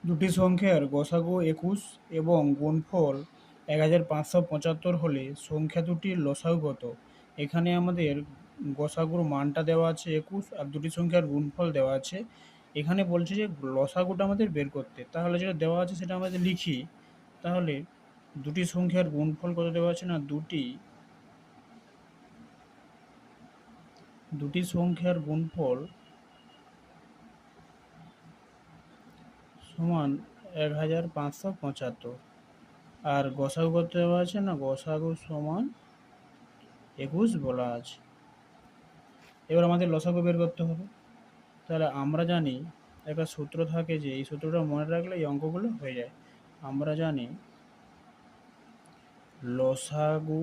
দুটি সংখ্যার গসাগু ২১ এবং গুণফল ১৫৭৫ হলে সংখ্যা দুটির লসাগু কত? এখানে আমাদের গসাগুর মানটা দেওয়া আছে ২১ আর দুটি সংখ্যার গুণফল দেওয়া আছে। এখানে বলছে যে লসাগুটা আমাদের বের করতে। তাহলে যেটা দেওয়া আছে সেটা আমাদের লিখি। তাহলে দুটি সংখ্যার গুণফল কত দেওয়া আছে না দুটি সংখ্যার গুণফল সমান ১৫৭৫। আর গসাগু কত দেওয়া আছে না গসাগু সমান ২১ বলা আছে। এবার আমাদের লসাগু বের করতে হবে। তাহলে আমরা জানি একটা সূত্র থাকে, যে এই সূত্রটা মনে রাখলে এই অঙ্কগুলো হয়ে যায়। আমরা জানি লসাগু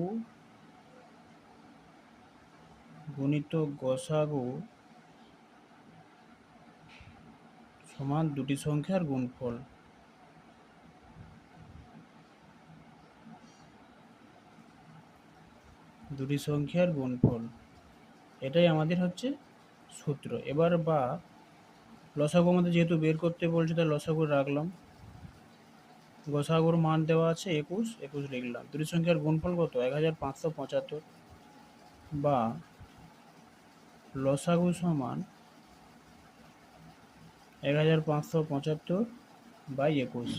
গুণিত গসাগু সমান দুটি সংখ্যার গুণফল। দুটি সংখ্যার গুণফল, এটাই আমাদের হচ্ছে সূত্র। এবার বা লসাগু আমাদের যেহেতু বের করতে বলছে, তাই লসাগু রাখলাম। গসাগুর মান দেওয়া আছে ২১, ২১ লিখলাম। দুটি সংখ্যার গুণফল কত? ১৫৭৫। বা লসাগু সমান ১৫৭৫/২১।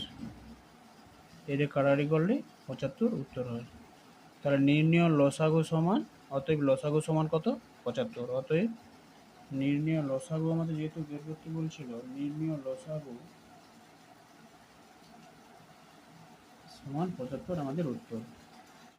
এদের কাটাকাটি করলে ৭৫ উত্তর হয়। তাহলে নির্ণয় লসাগু সমান, অতএব লসাগু সমান কত? ৭৫। অতএব নির্ণয় লসাগু আমাদের যেহেতু বের করতে বলছিল, নির্ণয় লসাগু সমান ৭৫ আমাদের উত্তর।